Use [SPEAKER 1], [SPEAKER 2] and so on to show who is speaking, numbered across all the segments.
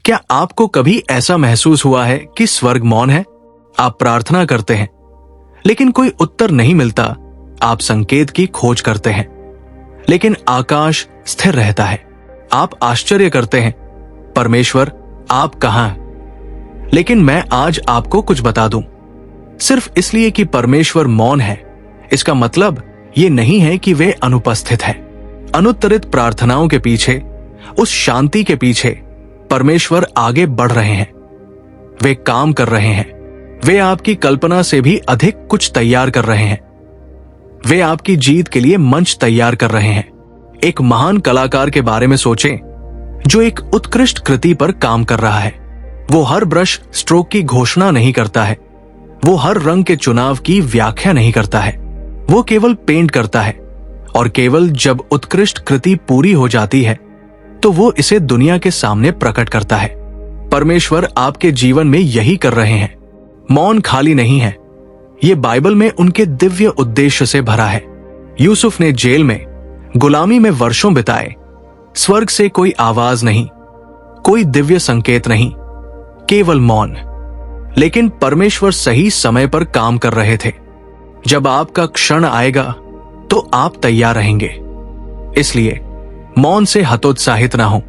[SPEAKER 1] क्या आपको कभी ऐसा महसूस हुआ है कि स्वर्ग मौन है? आप प्रार्थना करते हैं लेकिन कोई उत्तर नहीं मिलता। आप संकेत की खोज करते हैं लेकिन आकाश स्थिर रहता है। आप आश्चर्य करते हैं, परमेश्वर आप कहां हैं? लेकिन मैं आज आपको कुछ बता दूं। सिर्फ इसलिए कि परमेश्वर मौन है, इसका मतलब ये नहीं है कि वे अनुपस्थित हैं। अनुत्तरित प्रार्थनाओं के पीछे, उस शांति के पीछे परमेश्वर आगे बढ़ रहे हैं। वे काम कर रहे हैं। वे आपकी कल्पना से भी अधिक कुछ तैयार कर रहे हैं। वे आपकी जीत के लिए मंच तैयार कर रहे हैं। एक महान कलाकार के बारे में सोचें जो एक उत्कृष्ट कृति पर काम कर रहा है। वो हर ब्रश स्ट्रोक की घोषणा नहीं करता है। वो हर रंग के चुनाव की व्याख्या नहीं करता है। वो केवल पेंट करता है और केवल जब उत्कृष्ट कृति पूरी हो जाती है तो वो इसे दुनिया के सामने प्रकट करता है। परमेश्वर आपके जीवन में यही कर रहे हैं। मौन खाली नहीं है, ये बाइबल में उनके दिव्य उद्देश्य से भरा है। यूसुफ ने जेल में गुलामी में वर्षों बिताए। स्वर्ग से कोई आवाज नहीं, कोई दिव्य संकेत नहीं, केवल मौन। लेकिन परमेश्वर सही समय पर काम कर रहे थे। जब आपका क्षण आएगा तो आप तैयार रहेंगे। इसलिए मौन से हतोत्साहित ना हो।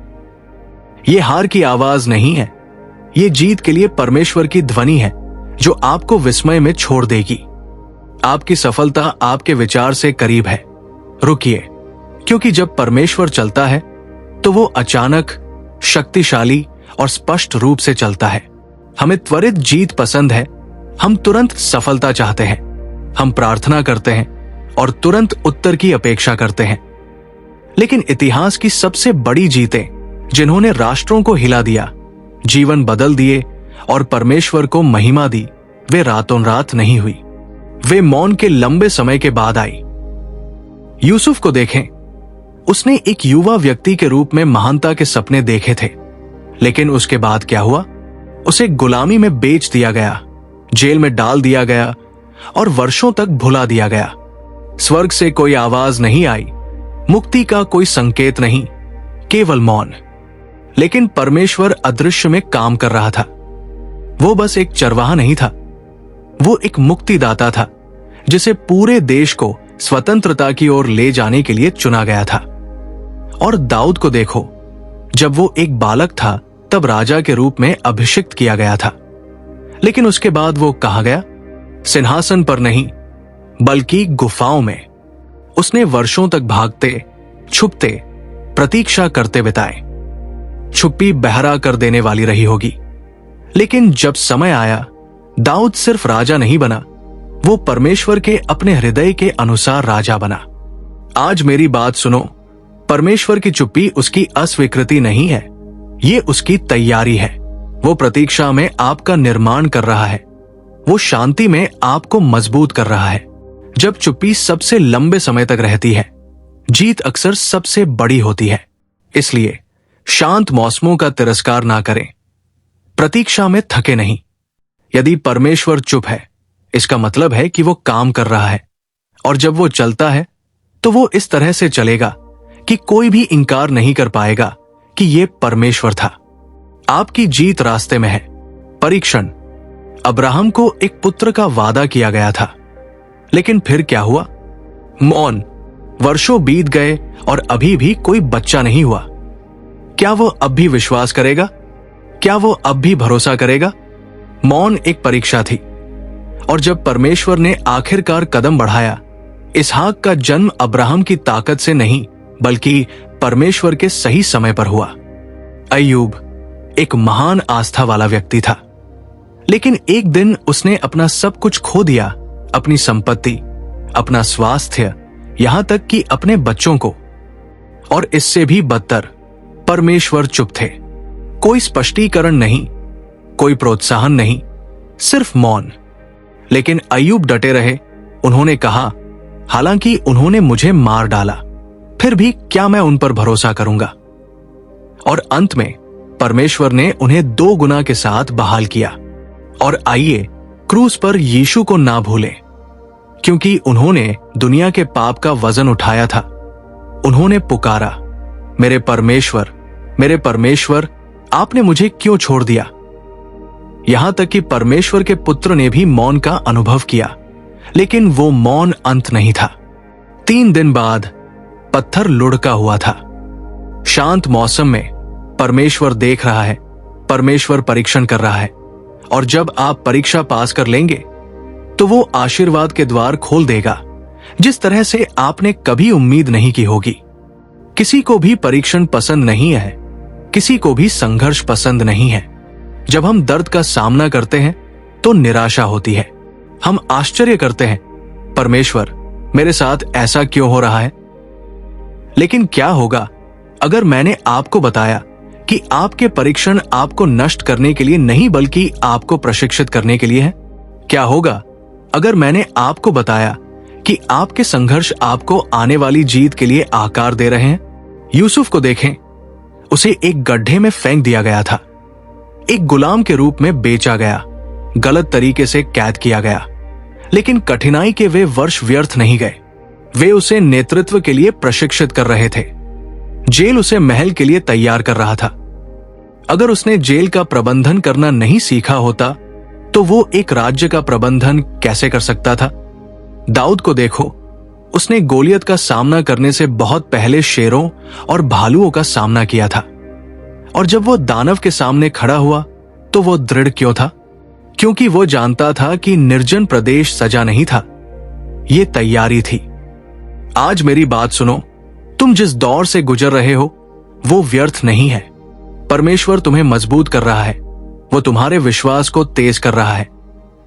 [SPEAKER 1] यह हार की आवाज नहीं है, ये जीत के लिए परमेश्वर की ध्वनि है जो आपको विस्मय में छोड़ देगी। आपकी सफलता आपके विचार से करीब है। रुकिए, क्योंकि जब परमेश्वर चलता है तो वो अचानक, शक्तिशाली और स्पष्ट रूप से चलता है। हमें त्वरित जीत पसंद है। हम तुरंत सफलता चाहते हैं। हम प्रार्थना करते हैं और तुरंत उत्तर की अपेक्षा करते हैं। लेकिन इतिहास की सबसे बड़ी जीतें, जिन्होंने राष्ट्रों को हिला दिया, जीवन बदल दिए और परमेश्वर को महिमा दी, वे रातों रात नहीं हुई। वे मौन के लंबे समय के बाद आई। यूसुफ को देखें, उसने एक युवा व्यक्ति के रूप में महानता के सपने देखे थे। लेकिन उसके बाद क्या हुआ? उसे गुलामी में बेच दिया गया, जेल में डाल दिया गया और वर्षों तक भुला दिया गया। स्वर्ग से कोई आवाज नहीं आई, मुक्ति का कोई संकेत नहीं, केवल मौन। लेकिन परमेश्वर अदृश्य में काम कर रहा था। वो बस एक चरवाहा नहीं था, वो एक मुक्तिदाता था जिसे पूरे देश को स्वतंत्रता की ओर ले जाने के लिए चुना गया था। और दाऊद को देखो, जब वो एक बालक था तब राजा के रूप में अभिषिक्त किया गया था। लेकिन उसके बाद वो कहाँ गया? सिंहासन पर नहीं, बल्कि गुफाओं में। उसने वर्षों तक भागते, छुपते, प्रतीक्षा करते बिताए। छुप्पी बहरा कर देने वाली रही होगी। लेकिन जब समय आया, दाऊद सिर्फ राजा नहीं बना, वो परमेश्वर के अपने हृदय के अनुसार राजा बना। आज मेरी बात सुनो, परमेश्वर की चुप्पी उसकी अस्वीकृति नहीं है, ये उसकी तैयारी है। वो प्रतीक्षा में आपका निर्माण कर रहा है। वो शांति में आपको मजबूत कर रहा है। जब चुप्पी सबसे लंबे समय तक रहती है, जीत अक्सर सबसे बड़ी होती है। इसलिए शांत मौसमों का तिरस्कार ना करें। प्रतीक्षा में थके नहीं। यदि परमेश्वर चुप है, इसका मतलब है कि वो काम कर रहा है। और जब वो चलता है तो वो इस तरह से चलेगा कि कोई भी इंकार नहीं कर पाएगा कि ये परमेश्वर था। आपकी जीत रास्ते में है। परीक्षण। अब्राहम को एक पुत्र का वादा किया गया था, लेकिन फिर क्या हुआ? मौन। वर्षों बीत गए और अभी भी कोई बच्चा नहीं हुआ। क्या वो अब भी विश्वास करेगा? क्या वो अब भी भरोसा करेगा? मौन एक परीक्षा थी। और जब परमेश्वर ने आखिरकार कदम बढ़ाया, इसहाक का जन्म अब्राहम की ताकत से नहीं, बल्कि परमेश्वर के सही समय पर हुआ। अय्यूब एक महान आस्था वाला व्यक्ति था, लेकिन एक दिन उसने अपना सब कुछ खो दिया, अपनी संपत्ति, अपना स्वास्थ्य, यहां तक कि अपने बच्चों को। और इससे भी बदतर, परमेश्वर चुप थे। कोई स्पष्टीकरण नहीं, कोई प्रोत्साहन नहीं, सिर्फ मौन। लेकिन अय्यूब डटे रहे। उन्होंने कहा, हालांकि उन्होंने मुझे मार डाला, फिर भी क्या मैं उन पर भरोसा करूंगा? और अंत में परमेश्वर ने उन्हें 2 गुना के साथ बहाल किया। और आइए क्रूस पर यीशु को ना भूलें, क्योंकि उन्होंने दुनिया के पाप का वजन उठाया था। उन्होंने पुकारा, मेरे परमेश्वर, आपने मुझे क्यों छोड़ दिया? यहां तक कि परमेश्वर के पुत्र ने भी मौन का अनुभव किया, लेकिन वो मौन अंत नहीं था। 3 दिन बाद पत्थर लुढ़का हुआ था। शांत मौसम में परमेश्वर देख रहा है, परमेश्वर परीक्षण कर रहा है, और जब आप परीक्षा पास कर लेंगे तो वो आशीर्वाद के द्वार खोल देगा जिस तरह से आपने कभी उम्मीद नहीं की होगी। किसी को भी परीक्षण पसंद नहीं है, किसी को भी संघर्ष पसंद नहीं है। जब हम दर्द का सामना करते हैं तो निराशा होती है। हम आश्चर्य करते हैं, परमेश्वर मेरे साथ ऐसा क्यों हो रहा है? लेकिन क्या होगा अगर मैंने आपको बताया कि आपके परीक्षण आपको नष्ट करने के लिए नहीं बल्कि आपको प्रशिक्षित करने के लिए है? क्या होगा अगर मैंने आपको बताया कि आपके संघर्ष आपको आने वाली जीत के लिए आकार दे रहे हैं? यूसुफ को देखें, उसे एक गड्ढे में फेंक दिया गया था, एक गुलाम के रूप में बेचा गया, गलत तरीके से कैद किया गया, लेकिन कठिनाई के वे वर्ष व्यर्थ नहीं गए। वे उसे नेतृत्व के लिए प्रशिक्षित कर रहे थे। जेल उसे महल के लिए तैयार कर रहा था। अगर उसने जेल का प्रबंधन करना नहीं सीखा होता तो वो एक राज्य का प्रबंधन कैसे कर सकता था? दाऊद को देखो, उसने गोलियत का सामना करने से बहुत पहले शेरों और भालुओं का सामना किया था, और जब वो दानव के सामने खड़ा हुआ तो वो दृढ़ क्यों था? क्योंकि वो जानता था कि निर्जन प्रदेश सजा नहीं था, ये तैयारी थी। आज मेरी बात सुनो, तुम जिस दौर से गुजर रहे हो वो व्यर्थ नहीं है। परमेश्वर तुम्हें मजबूत कर रहा है, वो तुम्हारे विश्वास को तेज कर रहा है,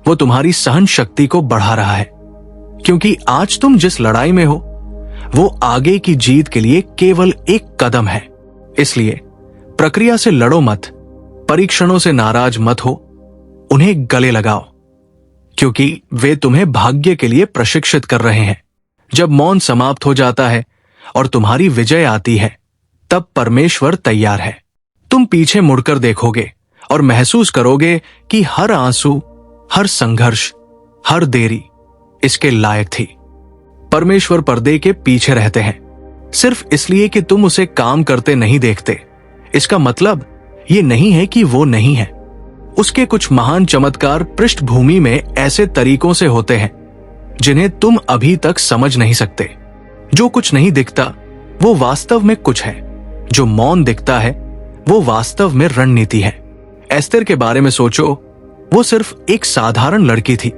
[SPEAKER 1] वो तुम्हारी सहन शक्ति को बढ़ा रहा है, क्योंकि आज तुम जिस लड़ाई में हो वो आगे की जीत के लिए केवल एक कदम है। इसलिए प्रक्रिया से लड़ो मत, परीक्षणों से नाराज मत हो, उन्हें गले लगाओ, क्योंकि वे तुम्हें भाग्य के लिए प्रशिक्षित कर रहे हैं। जब मौन समाप्त हो जाता है और तुम्हारी विजय आती है, तब परमेश्वर तैयार है। तुम पीछे मुड़कर देखोगे और महसूस करोगे कि हर आंसू, हर संघर्ष, हर देरी इसके लायक थी। परमेश्वर पर्दे के पीछे रहते हैं, सिर्फ इसलिए कि तुम उसे काम करते नहीं देखते। इसका मतलब ये नहीं है कि वो नहीं है। उसके कुछ महान चमत्कार पृष्ठभूमि में ऐसे तरीकों से होते हैं जिन्हें तुम अभी तक समझ नहीं सकते। जो कुछ नहीं दिखता वो वास्तव में कुछ है, जो मौन दिखता है वो वास्तव में रणनीति है। एस्तर के बारे में सोचो, वो सिर्फ एक साधारण लड़की थी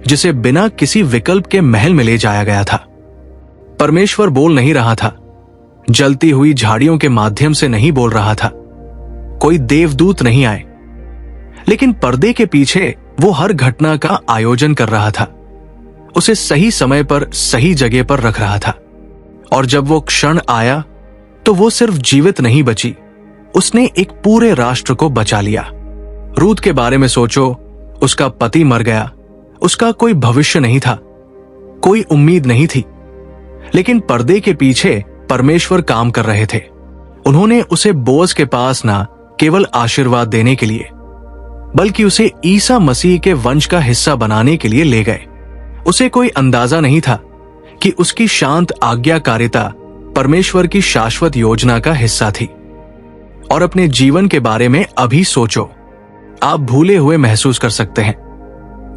[SPEAKER 1] जिसे बिना किसी विकल्प के महल में ले जाया गया था। परमेश्वर बोल नहीं रहा था, जलती हुई झाड़ियों के माध्यम से नहीं बोल रहा था, कोई देवदूत नहीं आए, लेकिन पर्दे के पीछे वो हर घटना का आयोजन कर रहा था, उसे सही समय पर सही जगह पर रख रहा था। और जब वो क्षण आया तो वो सिर्फ जीवित नहीं बची, उसने एक पूरे राष्ट्र को बचा लिया। रूत के बारे में सोचो, उसका पति मर गया, उसका कोई भविष्य नहीं था, कोई उम्मीद नहीं थी, लेकिन पर्दे के पीछे परमेश्वर काम कर रहे थे। उन्होंने उसे बोअज के पास ना केवल आशीर्वाद देने के लिए, बल्कि उसे ईसा मसीह के वंश का हिस्सा बनाने के लिए ले गए। उसे कोई अंदाजा नहीं था कि उसकी शांत आज्ञाकारिता परमेश्वर की शाश्वत योजना का हिस्सा थी। और अपने जीवन के बारे में अभी सोचो, आप भूले हुए महसूस कर सकते हैं।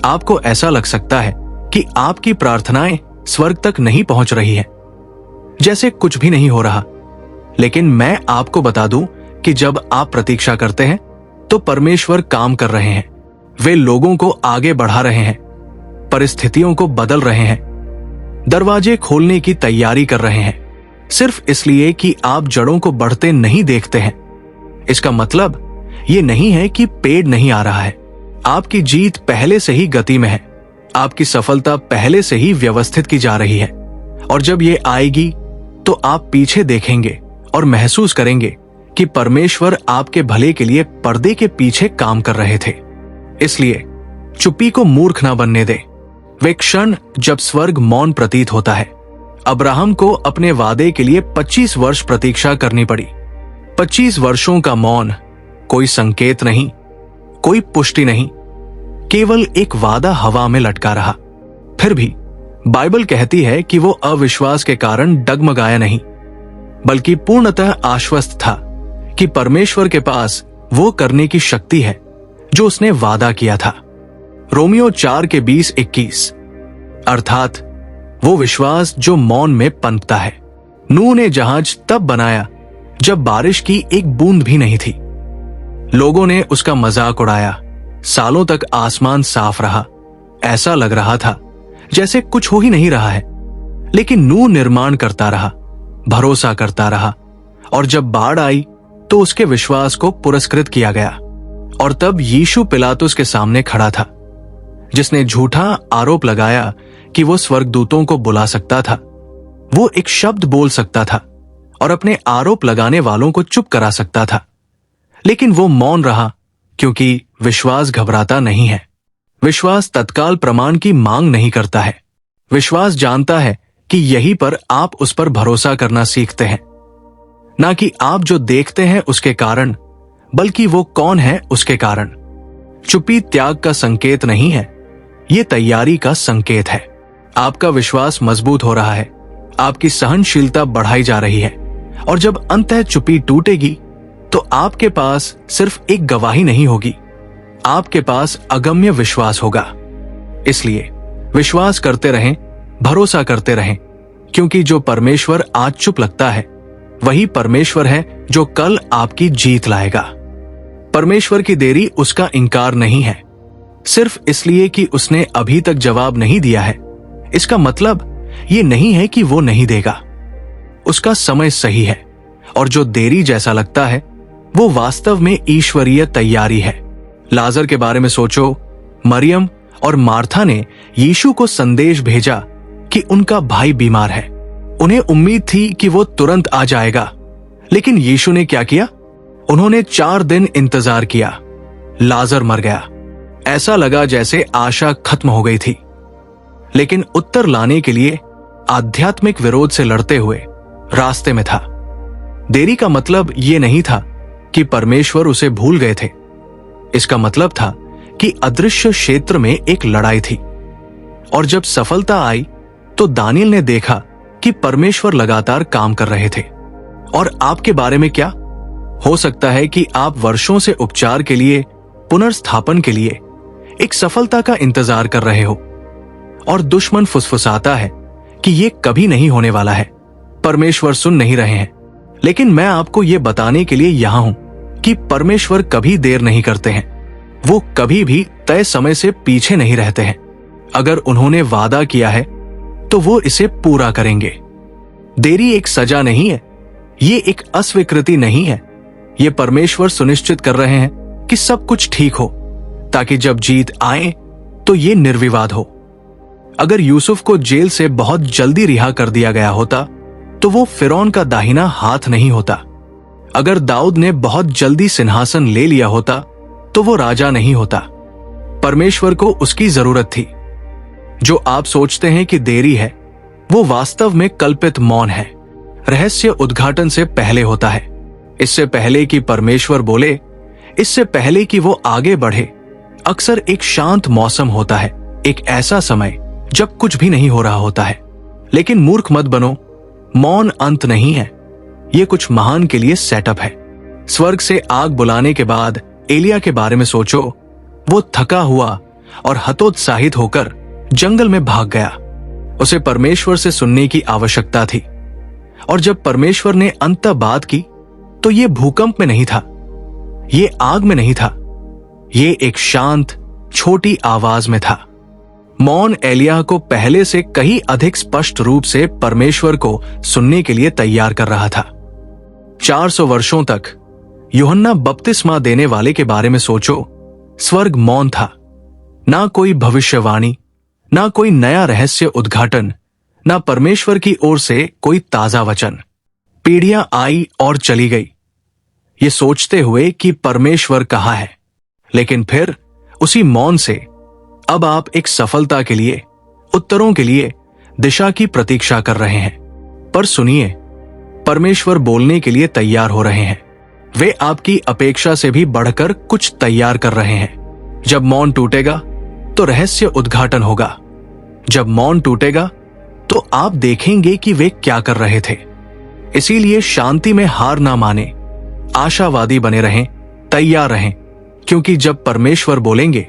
[SPEAKER 1] आपको ऐसा लग सकता है कि आपकी प्रार्थनाएं स्वर्ग तक नहीं पहुंच रही हैं, जैसे कुछ भी नहीं हो रहा। लेकिन मैं आपको बता दूं कि जब आप प्रतीक्षा करते हैं तो परमेश्वर काम कर रहे हैं। वे लोगों को आगे बढ़ा रहे हैं, परिस्थितियों को बदल रहे हैं, दरवाजे खोलने की तैयारी कर रहे हैं, सिर्फ इसलिए कि आप जड़ों को बढ़ते नहीं देखते हैं। इसका मतलब ये नहीं है कि पेड़ नहीं आ रहा है। आपकी जीत पहले से ही गति में है, आपकी सफलता पहले से ही व्यवस्थित की जा रही है, और जब ये आएगी तो आप पीछे देखेंगे और महसूस करेंगे कि परमेश्वर आपके भले के लिए पर्दे के पीछे काम कर रहे थे। इसलिए चुप्पी को मूर्ख ना बनने दे। वे क्षण जब स्वर्ग मौन प्रतीत होता है। अब्राहम को अपने वादे के लिए 25 वर्ष प्रतीक्षा करनी पड़ी। 25 वर्षों का मौन, कोई संकेत नहीं, कोई पुष्टि नहीं, केवल एक वादा हवा में लटका रहा। फिर भी बाइबल कहती है कि वो अविश्वास के कारण डगमगाया नहीं, बल्कि पूर्णतः आश्वस्त था कि परमेश्वर के पास वो करने की शक्ति है जो उसने वादा किया था। रोमियो 4:20-21, अर्थात वो विश्वास जो मौन में पनपता है। नूह ने जहाज तब बनाया जब बारिश की एक बूंद भी नहीं थी। लोगों ने उसका मजाक उड़ाया। सालों तक आसमान साफ रहा, ऐसा लग रहा था जैसे कुछ हो ही नहीं रहा है। लेकिन नूह निर्माण करता रहा, भरोसा करता रहा, और जब बाढ़ आई तो उसके विश्वास को पुरस्कृत किया गया। और तब यीशु पिलातुस के सामने खड़ा था, जिसने झूठा आरोप लगाया कि वो स्वर्गदूतों को बुला सकता था। वो एक शब्द बोल सकता था और अपने आरोप लगाने वालों को चुप करा सकता था। लेकिन वो मौन रहा, क्योंकि विश्वास घबराता नहीं है। विश्वास तत्काल प्रमाण की मांग नहीं करता है। विश्वास जानता है कि यहीं पर आप उस पर भरोसा करना सीखते हैं, ना कि आप जो देखते हैं उसके कारण, बल्कि वो कौन है उसके कारण। चुप्पी त्याग का संकेत नहीं है, ये तैयारी का संकेत है। आपका विश्वास मजबूत हो रहा है, आपकी सहनशीलता बढ़ाई जा रही है, और जब अंततः चुप्पी टूटेगी तो आपके पास सिर्फ एक गवाही नहीं होगी, आपके पास अगम्य विश्वास होगा। इसलिए विश्वास करते रहें, भरोसा करते रहें, क्योंकि जो परमेश्वर आज चुप लगता है वही परमेश्वर है जो कल आपकी जीत लाएगा। परमेश्वर की देरी उसका इंकार नहीं है, सिर्फ इसलिए कि उसने अभी तक जवाब नहीं दिया है। इसका मतलब ये नहीं है कि वो नहीं देगा। उसका समय सही है, और जो देरी जैसा लगता है वो वास्तव में ईश्वरीय तैयारी है। लाजर के बारे में सोचो। मरियम और मार्था ने यीशु को संदेश भेजा कि उनका भाई बीमार है। उन्हें उम्मीद थी कि वो तुरंत आ जाएगा, लेकिन यीशु ने क्या किया? उन्होंने 4 दिन इंतजार किया। लाजर मर गया। ऐसा लगा जैसे आशा खत्म हो गई थी। लेकिन उत्तर लाने के लिए आध्यात्मिक विरोध से लड़ते हुए रास्ते में था। देरी का मतलब ये नहीं था कि परमेश्वर उसे भूल गए थे। इसका मतलब था कि अदृश्य क्षेत्र में एक लड़ाई थी, और जब सफलता आई तो दानियल ने देखा कि परमेश्वर लगातार काम कर रहे थे। और आपके बारे में क्या? हो सकता है कि आप वर्षों से उपचार के लिए, पुनर्स्थापन के लिए एक सफलता का इंतजार कर रहे हो, और दुश्मन फुसफुसाता है कि ये कभी नहीं होने वाला है, परमेश्वर सुन नहीं रहे हैं। लेकिन मैं आपको ये बताने के लिए यहां हूं कि परमेश्वर कभी देर नहीं करते हैं। वो कभी भी तय समय से पीछे नहीं रहते हैं। अगर उन्होंने वादा किया है तो वो इसे पूरा करेंगे। देरी एक सजा नहीं है, ये एक अस्वीकृति नहीं है। ये परमेश्वर सुनिश्चित कर रहे हैं कि सब कुछ ठीक हो, ताकि जब जीत आए तो ये निर्विवाद हो। अगर यूसुफ को जेल से बहुत जल्दी रिहा कर दिया गया होता तो वो फिरौन का दाहिना हाथ नहीं होता। अगर दाऊद ने बहुत जल्दी सिंहासन ले लिया होता तो वो राजा नहीं होता। परमेश्वर को उसकी जरूरत थी। जो आप सोचते हैं कि देरी है, वो वास्तव में कल्पित मौन है। रहस्य उद्घाटन से पहले होता है। इससे पहले कि परमेश्वर बोले, इससे पहले कि वो आगे बढ़े, अक्सर एक शांत मौसम होता है, एक ऐसा समय जब कुछ भी नहीं हो रहा होता है। लेकिन मूर्ख मत बनो, मौन अंत नहीं है, ये कुछ महान के लिए सेटअप है। स्वर्ग से आग बुलाने के बाद एलिया के बारे में सोचो। वो थका हुआ और हतोत्साहित होकर जंगल में भाग गया। उसे परमेश्वर से सुनने की आवश्यकता थी, और जब परमेश्वर ने अंत बात की तो ये भूकंप में नहीं था, ये आग में नहीं था, ये एक शांत छोटी आवाज में था। मौन एलिया को पहले से कहीं अधिक स्पष्ट रूप से परमेश्वर को सुनने के लिए तैयार कर रहा था। 400 वर्षों तक यूहन्ना बपतिस्मा देने वाले के बारे में सोचो। स्वर्ग मौन था, ना कोई भविष्यवाणी, ना कोई नया रहस्य उद्घाटन, ना परमेश्वर की ओर से कोई ताजा वचन। पीढ़ियां आई और चली गई, ये सोचते हुए कि परमेश्वर कहाँ है। लेकिन फिर उसी मौन से अब आप एक सफलता के लिए, उत्तरों के लिए दिशा की प्रतीक्षा कर रहे हैं। पर सुनिए, परमेश्वर बोलने के लिए तैयार हो रहे हैं। वे आपकी अपेक्षा से भी बढ़कर कुछ तैयार कर रहे हैं। जब मौन टूटेगा तो रहस्य उद्घाटन होगा। जब मौन टूटेगा तो आप देखेंगे कि वे क्या कर रहे थे। इसीलिए शांति में हार ना माने, आशावादी बने रहें, तैयार रहें, क्योंकि जब परमेश्वर बोलेंगे,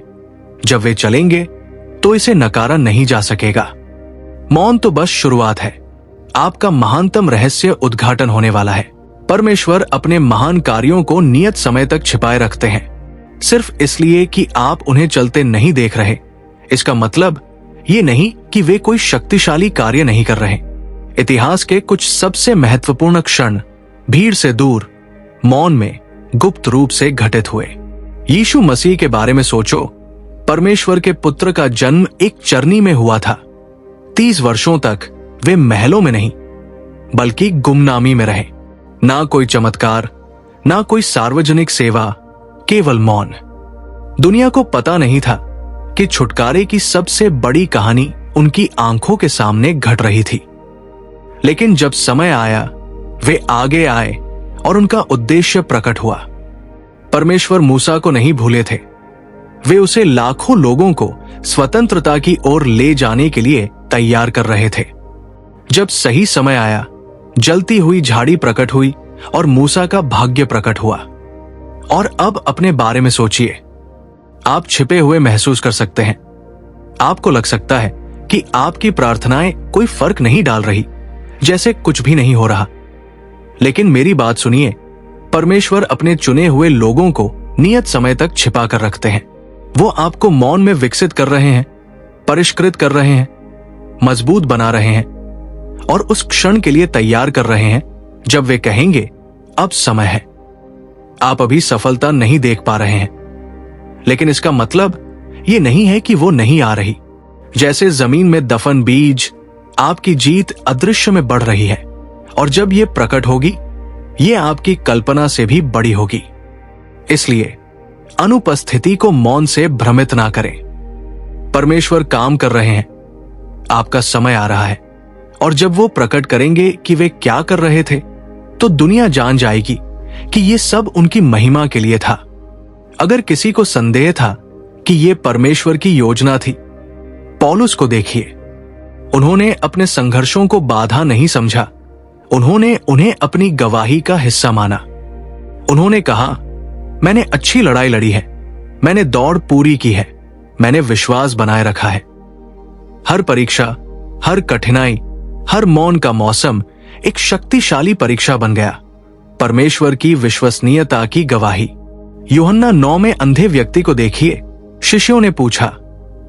[SPEAKER 1] जब वे चलेंगे, तो इसे नकारा नहीं जा सकेगा। मौन तो बस शुरुआत है। आपका महानतम रहस्य उद्घाटन होने वाला है। परमेश्वर अपने महान कार्यों को नियत समय तक छिपाए रखते हैं, सिर्फ इसलिए कि आप उन्हें चलते नहीं देख रहे। इसका मतलब ये नहीं कि वे कोई शक्तिशाली कार्य नहीं कर रहे। इतिहास के कुछ सबसे महत्वपूर्ण क्षण भीड़ से दूर, मौन में, गुप्त रूप से घटित हुए। यीशु मसीह के बारे में सोचो। परमेश्वर के पुत्र का जन्म एक चरनी में हुआ था। 30 वर्षों तक वे महलों में नहीं, बल्कि गुमनामी में रहे। ना कोई चमत्कार, ना कोई सार्वजनिक सेवा, केवल मौन। दुनिया को पता नहीं था कि छुटकारे की सबसे बड़ी कहानी उनकी आंखों के सामने घट रही थी। लेकिन जब समय आया, वे आगे आए और उनका उद्देश्य प्रकट हुआ। परमेश्वर मूसा को नहीं भूले थे। वे उसे लाखों लोगों को स्वतंत्रता की ओर ले जाने के लिए तैयार कर रहे थे। जब सही समय आया, जलती हुई झाड़ी प्रकट हुई और मूसा का भाग्य प्रकट हुआ। और अब अपने बारे में सोचिए। आप छिपे हुए महसूस कर सकते हैं। आपको लग सकता है कि आपकी प्रार्थनाएं कोई फर्क नहीं डाल रही, जैसे कुछ भी नहीं हो रहा। लेकिन मेरी बात सुनिए, परमेश्वर अपने चुने हुए लोगों को नियत समय तक छिपा कर रखते हैं। वो आपको मौन में विकसित कर रहे हैं, परिष्कृत कर रहे हैं, मजबूत बना रहे हैं और उस क्षण के लिए तैयार कर रहे हैं जब वे कहेंगे, अब समय है। आप अभी सफलता नहीं देख पा रहे हैं, लेकिन इसका मतलब ये नहीं है कि वो नहीं आ रही। जैसे जमीन में दफन बीज, आपकी जीत अदृश्य में बढ़ रही है, और जब ये प्रकट होगी, ये आपकी कल्पना से भी बड़ी होगी। इसलिए अनुपस्थिति को मौन से भ्रमित ना करें। परमेश्वर काम कर रहे हैं, आपका समय आ रहा है, और जब वो प्रकट करेंगे कि वे क्या कर रहे थे, तो दुनिया जान जाएगी कि ये सब उनकी महिमा के लिए था। अगर किसी को संदेह था कि ये परमेश्वर की योजना थी, पौलुस को देखिए। उन्होंने अपने संघर्षों को बाधा नहीं समझा, उन्होंने उन्हें अपनी गवाही का हिस्सा माना। उन्होंने कहा, मैंने अच्छी लड़ाई लड़ी है, मैंने दौड़ पूरी की है, मैंने विश्वास बनाए रखा है। हर परीक्षा, हर कठिनाई, हर मौन का मौसम एक शक्तिशाली परीक्षा बन गया, परमेश्वर की विश्वसनीयता की गवाही। यूहन्ना 9 में अंधे व्यक्ति को देखिए। शिष्यों ने पूछा,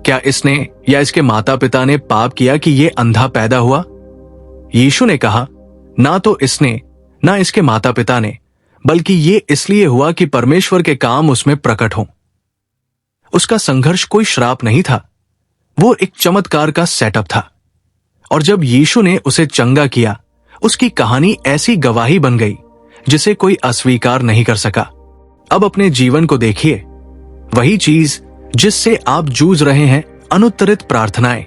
[SPEAKER 1] क्या इसने या इसके माता पिता ने पाप किया कि ये अंधा पैदा हुआ? यीशु ने कहा, ना तो इसने ना इसके माता पिता ने, बल्कि ये इसलिए हुआ कि परमेश्वर के काम उसमें प्रकट हों। उसका संघर्ष कोई श्राप नहीं था, वो एक चमत्कार का सेटअप था। और जब यीशु ने उसे चंगा किया, उसकी कहानी ऐसी गवाही बन गई जिसे कोई अस्वीकार नहीं कर सका। अब अपने जीवन को देखिए। वही चीज जिससे आप जूझ रहे हैं, अनुत्तरित प्रार्थनाएं,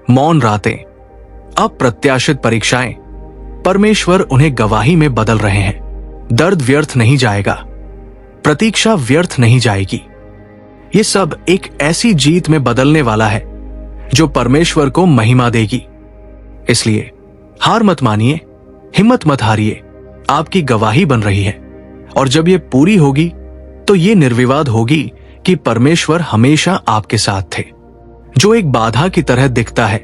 [SPEAKER 1] मौन रातें, अप्रत्याशित परीक्षाएं, परमेश्वर उन्हें गवाही में बदल रहे हैं। दर्द व्यर्थ नहीं जाएगा, प्रतीक्षा व्यर्थ नहीं जाएगी। ये सब एक ऐसी जीत में बदलने वाला है जो परमेश्वर को महिमा देगी। इसलिए हार मत मानिए, हिम्मत मत हारिए। आपकी गवाही बन रही है, और जब ये पूरी होगी तो ये निर्विवाद होगी कि परमेश्वर हमेशा आपके साथ थे। जो एक बाधा की तरह दिखता है,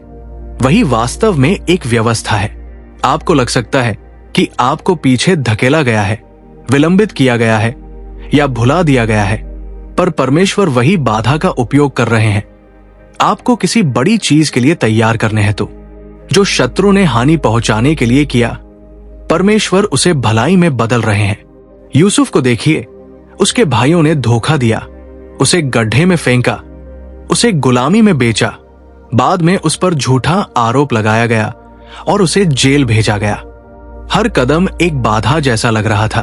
[SPEAKER 1] वही वास्तव में एक व्यवस्था है। आपको लग सकता है कि आपको पीछे धकेला गया है, विलंबित किया गया है या भुला दिया गया है, पर परमेश्वर वही बाधा का उपयोग कर रहे हैं आपको किसी बड़ी चीज के लिए तैयार करने हेतु। जो शत्रु ने हानि पहुंचाने के लिए किया, परमेश्वर उसे भलाई में बदल रहे हैं। यूसुफ को देखिए, उसके भाइयों ने धोखा दिया, उसे गड्ढे में फेंका, उसे गुलामी में बेचा, बाद में उस पर झूठा आरोप लगाया गया और उसे जेल भेजा गया। हर कदम एक बाधा जैसा लग रहा था,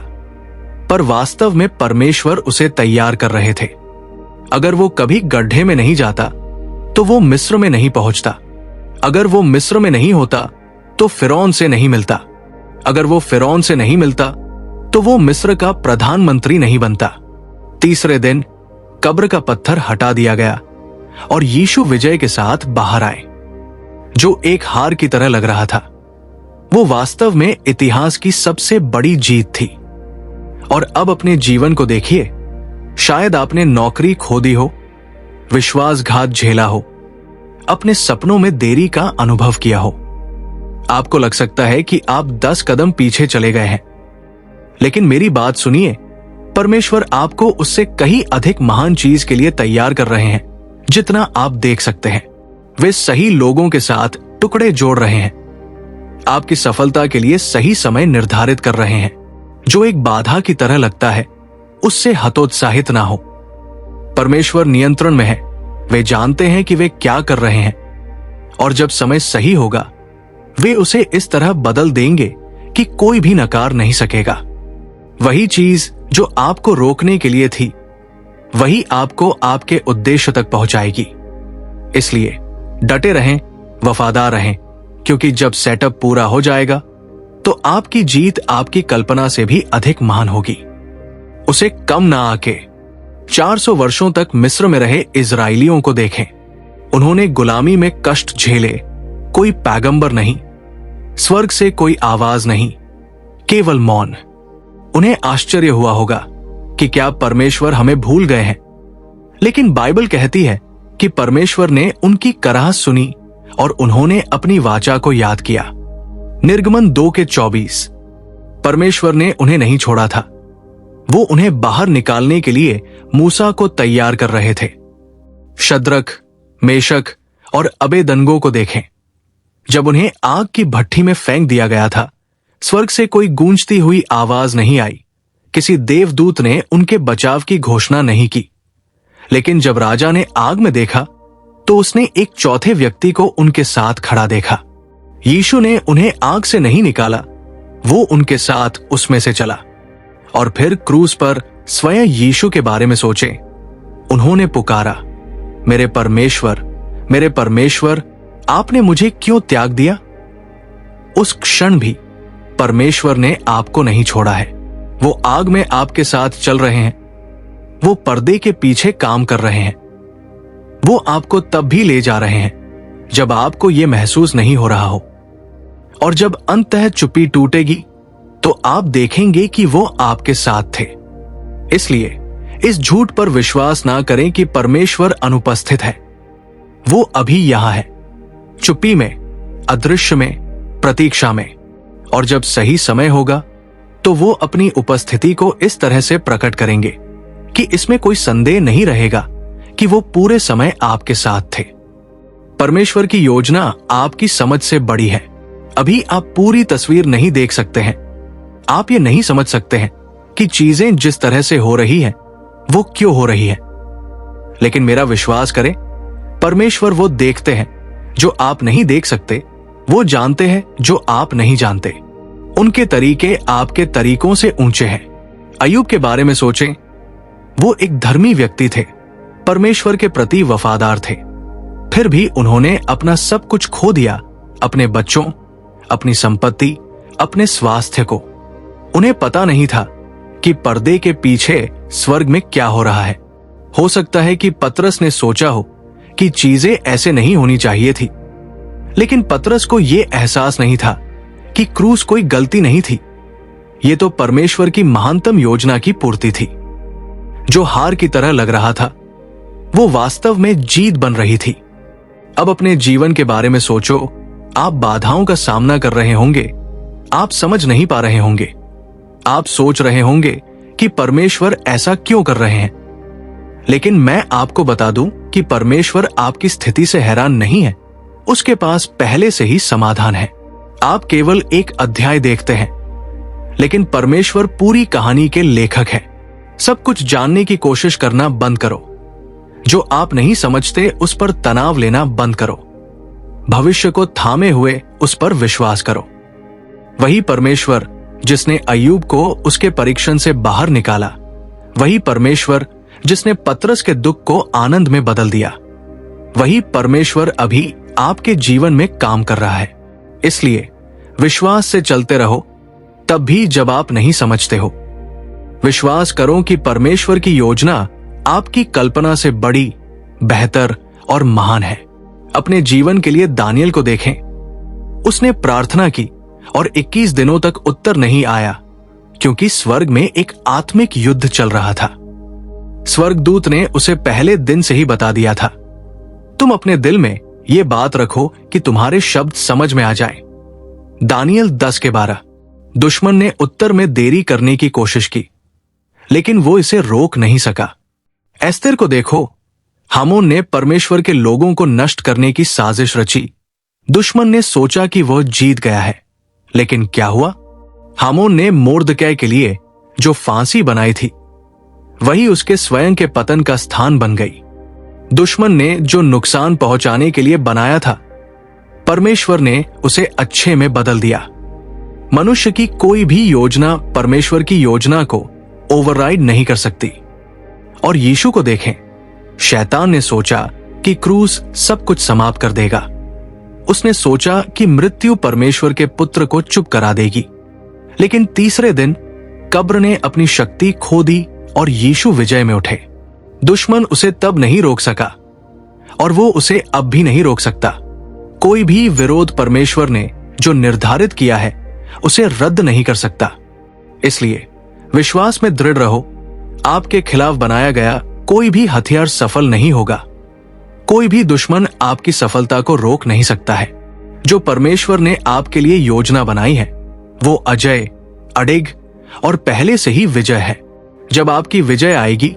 [SPEAKER 1] पर वास्तव में परमेश्वर उसे तैयार कर रहे थे। अगर वो कभी गड्ढे में नहीं जाता तो वो मिस्र में नहीं पहुंचता। अगर वो मिस्र में नहीं होता तो फिरौन से नहीं मिलता। अगर वो फिरौन से नहीं मिलता तो वो मिस्र का प्रधानमंत्री नहीं बनता। तीसरे दिन कब्र का पत्थर हटा दिया गया और यीशु विजय के साथ बाहर आए। जो एक हार की तरह लग रहा था, वो वास्तव में इतिहास की सबसे बड़ी जीत थी। और अब अपने जीवन को देखिए, शायद आपने नौकरी खो दी हो, विश्वासघात झेला हो, अपने सपनों में देरी का अनुभव किया हो। आपको लग सकता है कि आप 10 कदम पीछे चले गए हैं, लेकिन मेरी बात सुनिए, परमेश्वर आपको उससे कहीं अधिक महान चीज के लिए तैयार कर रहे हैं जितना आप देख सकते हैं। वे सही लोगों के साथ टुकड़े जोड़ रहे हैं, आपकी सफलता के लिए सही समय निर्धारित कर रहे हैं। जो एक बाधा की तरह लगता है, उससे हतोत्साहित ना हो। परमेश्वर नियंत्रण में है, वे जानते हैं कि वे क्या कर रहे हैं, और जब समय सही होगा वे उसे इस तरह बदल देंगे कि कोई भी नकार नहीं सकेगा। वही चीज जो आपको रोकने के लिए थी, वही आपको आपके उद्देश्य तक पहुंचाएगी। इसलिए डटे रहें, वफादार रहें, क्योंकि जब सेटअप पूरा हो जाएगा तो आपकी जीत आपकी कल्पना से भी अधिक महान होगी। उसे कम ना आके 400 वर्षों तक मिस्र में रहे इजराइलियों को देखें। उन्होंने गुलामी में कष्ट झेले, कोई पैगंबर नहीं, स्वर्ग से कोई आवाज नहीं, केवल मौन। उन्हें आश्चर्य हुआ होगा कि क्या परमेश्वर हमें भूल गए हैं, लेकिन बाइबल कहती है कि परमेश्वर ने उनकी कराह सुनी और उन्होंने अपनी वाचा को याद किया। निर्गमन 2:24। परमेश्वर ने उन्हें नहीं छोड़ा था, वो उन्हें बाहर निकालने के लिए मूसा को तैयार कर रहे थे। शद्रक, मेशक और अबेदनगो को देखें। जब उन्हें आग की भट्ठी में फेंक दिया गया था, स्वर्ग से कोई गूंजती हुई आवाज नहीं आई, किसी देवदूत ने उनके बचाव की घोषणा नहीं की। लेकिन जब राजा ने आग में देखा तो उसने एक चौथे व्यक्ति को उनके साथ खड़ा देखा। यीशु ने उन्हें आग से नहीं निकाला, वो उनके साथ उसमें से चला। और फिर क्रूस पर स्वयं यीशु के बारे में सोचें। उन्होंने पुकारा, मेरे परमेश्वर, आपने मुझे क्यों त्याग दिया? उस क्षण भी परमेश्वर ने आपको नहीं छोड़ा है। वो आग में आपके साथ चल रहे हैं, वो पर्दे के पीछे काम कर रहे हैं। वो आपको तब भी ले जा रहे हैं जब आपको यह महसूस नहीं हो रहा हो, और जब अंततः चुप्पी टूटेगी तो आप देखेंगे कि वो आपके साथ थे। इसलिए इस झूठ पर विश्वास ना करें कि परमेश्वर अनुपस्थित है। वो अभी यहां है, चुप्पी में, अदृश्य में, प्रतीक्षा में। और जब सही समय होगा तो वो अपनी उपस्थिति को इस तरह से प्रकट करेंगे कि इसमें कोई संदेह नहीं रहेगा कि वो पूरे समय आपके साथ थे। परमेश्वर की योजना आपकी समझ से बड़ी है। अभी आप पूरी तस्वीर नहीं देख सकते हैं, आप ये नहीं समझ सकते हैं कि चीजें जिस तरह से हो रही हैं वो क्यों हो रही है। लेकिन मेरा विश्वास करें, परमेश्वर वो देखते हैं जो आप नहीं देख सकते, वो जानते हैं जो आप नहीं जानते। उनके तरीके आपके तरीकों से ऊंचे हैं। अय्यूब के बारे में सोचें, वो एक धर्मी व्यक्ति थे, परमेश्वर के प्रति वफादार थे, फिर भी उन्होंने अपना सब कुछ खो दिया, अपने बच्चों, अपनी संपत्ति, अपने स्वास्थ्य को। उन्हें पता नहीं था कि पर्दे के पीछे स्वर्ग में क्या हो रहा है। हो सकता है कि पतरस ने सोचा हो कि चीजें ऐसे नहीं होनी चाहिए थी, लेकिन पतरस को यह एहसास नहीं था कि क्रूस कोई गलती नहीं थी, यह तो परमेश्वर की महानतम योजना की पूर्ति थी। जो हार की तरह लग रहा था, वो वास्तव में जीत बन रही थी। अब अपने जीवन के बारे में सोचो। आप बाधाओं का सामना कर रहे होंगे, आप समझ नहीं पा रहे होंगे, आप सोच रहे होंगे कि परमेश्वर ऐसा क्यों कर रहे हैं। लेकिन मैं आपको बता दूं कि परमेश्वर आपकी स्थिति से हैरान नहीं है, उसके पास पहले से ही समाधान है। आप केवल एक अध्याय देखते हैं, लेकिन परमेश्वर पूरी कहानी के लेखक है। सब कुछ जानने की कोशिश करना बंद करो। जो आप नहीं समझते उस पर तनाव लेना बंद करो। भविष्य को थामे हुए उस पर विश्वास करो। वही परमेश्वर जिसने अय्यूब को उसके परीक्षण से बाहर निकाला, वही परमेश्वर जिसने पतरस के दुख को आनंद में बदल दिया, वही परमेश्वर अभी आपके जीवन में काम कर रहा है। इसलिए विश्वास से चलते रहो, तब भी जब आप नहीं समझते हो। विश्वास करो कि परमेश्वर की योजना आपकी कल्पना से बड़ी, बेहतर और महान है। अपने जीवन के लिए दानियल को देखें। उसने प्रार्थना की और 21 दिनों तक उत्तर नहीं आया, क्योंकि स्वर्ग में एक आत्मिक युद्ध चल रहा था। स्वर्गदूत ने उसे पहले दिन से ही बता दिया था। तुम अपने दिल में ये बात रखो कि तुम्हारे शब्द समझ में आ जाएं। दानियल 10:12। दुश्मन ने उत्तर में देरी करने की कोशिश की, लेकिन वो इसे रोक नहीं सका। एस्तेर को देखो, हामोन ने परमेश्वर के लोगों को नष्ट करने की साजिश रची। दुश्मन ने सोचा कि वह जीत गया है, लेकिन क्या हुआ? हामोन ने मोर्दकै के लिए जो फांसी बनाई थी, वही उसके स्वयं के पतन का स्थान बन गई। दुश्मन ने जो नुकसान पहुंचाने के लिए बनाया था, परमेश्वर ने उसे अच्छे में बदल दिया। मनुष्य की कोई भी योजना परमेश्वर की योजना को ओवरराइड नहीं कर सकती। और यीशु को देखें, शैतान ने सोचा कि क्रूस सब कुछ समाप्त कर देगा। उसने सोचा कि मृत्यु परमेश्वर के पुत्र को चुप करा देगी, लेकिन तीसरे दिन कब्र ने अपनी शक्ति खो दी और यीशु विजय में उठे। दुश्मन उसे तब नहीं रोक सका और वो उसे अब भी नहीं रोक सकता। कोई भी विरोध परमेश्वर ने जो निर्धारित किया है उसे रद्द नहीं कर सकता। इसलिए विश्वास में दृढ़ रहो। आपके खिलाफ बनाया गया कोई भी हथियार सफल नहीं होगा। कोई भी दुश्मन आपकी सफलता को रोक नहीं सकता है। जो परमेश्वर ने आपके लिए योजना बनाई है वो अजय, अडिग और पहले से ही विजय है। जब आपकी विजय आएगी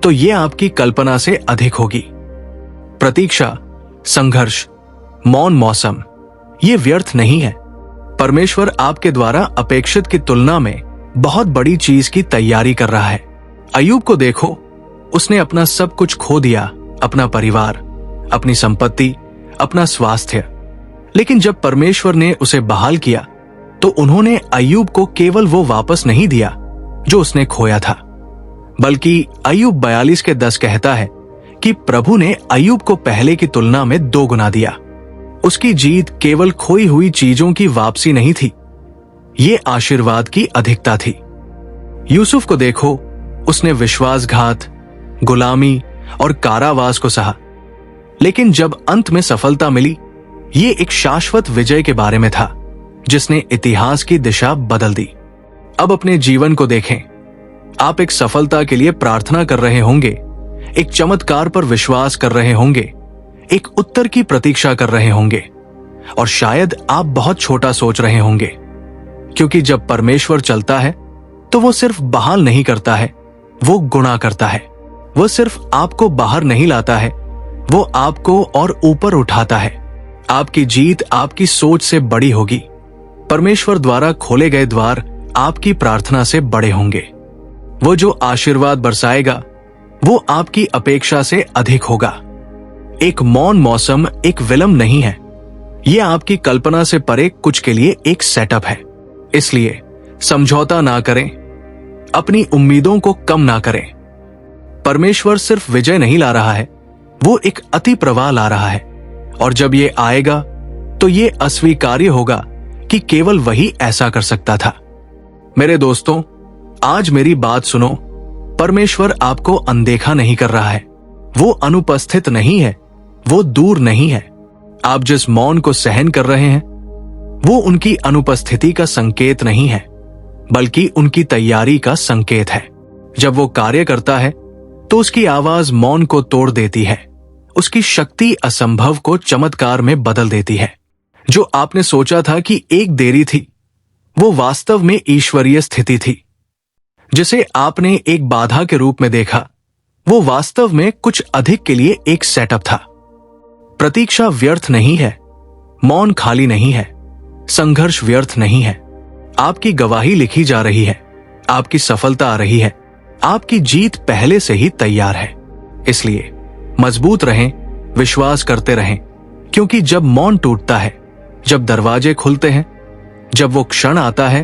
[SPEAKER 1] तो ये आपकी कल्पना से अधिक होगी। प्रतीक्षा, संघर्ष, मौन मौसम, ये व्यर्थ नहीं है। परमेश्वर आपके द्वारा अपेक्षित की तुलना में बहुत बड़ी चीज की तैयारी कर रहा है। अय्यूब को देखो, उसने अपना सब कुछ खो दिया, अपना परिवार, अपनी संपत्ति, अपना स्वास्थ्य, लेकिन जब परमेश्वर ने उसे बहाल किया तो उन्होंने अय्यूब को केवल वो वापस नहीं दिया जो उसने खोया था, बल्कि अय्यूब 42:10 कहता है कि प्रभु ने अय्यूब को पहले की तुलना में 2 गुना दिया। उसकी जीत केवल खोई हुई चीजों की वापसी नहीं थी, ये आशीर्वाद की अधिकता थी। यूसुफ को देखो, उसने विश्वासघात, गुलामी और कारावास को सहा, लेकिन जब अंत में सफलता मिली, ये एक शाश्वत विजय के बारे में था जिसने इतिहास की दिशा बदल दी। अब अपने जीवन को देखें। आप एक सफलता के लिए प्रार्थना कर रहे होंगे, एक चमत्कार पर विश्वास कर रहे होंगे, एक उत्तर की प्रतीक्षा कर रहे होंगे, और शायद आप बहुत छोटा सोच रहे होंगे, क्योंकि जब परमेश्वर चलता है तो वो सिर्फ बहाल नहीं करता है, वो गुणा करता है। वो सिर्फ आपको बाहर नहीं लाता है, वो आपको और ऊपर उठाता है। आपकी जीत आपकी सोच से बड़ी होगी। परमेश्वर द्वारा खोले गए द्वार आपकी प्रार्थना से बड़े होंगे। वो जो आशीर्वाद बरसाएगा वो आपकी अपेक्षा से अधिक होगा। एक मौन मौसम एक विलंब नहीं है, यह आपकी कल्पना से परे कुछ के लिए एक सेटअप है। इसलिए समझौता ना करें, अपनी उम्मीदों को कम ना करें। परमेश्वर सिर्फ विजय नहीं ला रहा है, वो एक अति प्रवाह ला रहा है, और जब ये आएगा तो ये अस्वीकार्य होगा कि केवल वही ऐसा कर सकता था। मेरे दोस्तों, आज मेरी बात सुनो। परमेश्वर आपको अनदेखा नहीं कर रहा है, वो अनुपस्थित नहीं है, वो दूर नहीं है। आप जिस मौन को सहन कर रहे हैं वो उनकी अनुपस्थिति का संकेत नहीं है, बल्कि उनकी तैयारी का संकेत है। जब वो कार्य करता है तो उसकी आवाज मौन को तोड़ देती है, उसकी शक्ति असंभव को चमत्कार में बदल देती है। जो आपने सोचा था कि एक देरी थी, वो वास्तव में ईश्वरीय स्थिति थी। जिसे आपने एक बाधा के रूप में देखा, वो वास्तव में कुछ अधिक के लिए एक सेटअप था। प्रतीक्षा व्यर्थ नहीं है, मौन खाली नहीं है, संघर्ष व्यर्थ नहीं है। आपकी गवाही लिखी जा रही है, आपकी सफलता आ रही है, आपकी जीत पहले से ही तैयार है। इसलिए मजबूत रहें, विश्वास करते रहें, क्योंकि जब मौन टूटता है, जब दरवाजे खुलते हैं, जब वो क्षण आता है,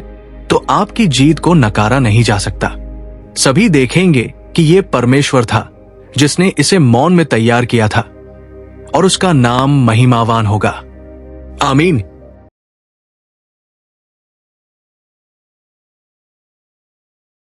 [SPEAKER 1] तो आपकी जीत को नकारा नहीं जा सकता। सभी देखेंगे कि ये परमेश्वर था जिसने इसे मौन में तैयार किया था, और उसका नाम महिमावान होगा। आमीन।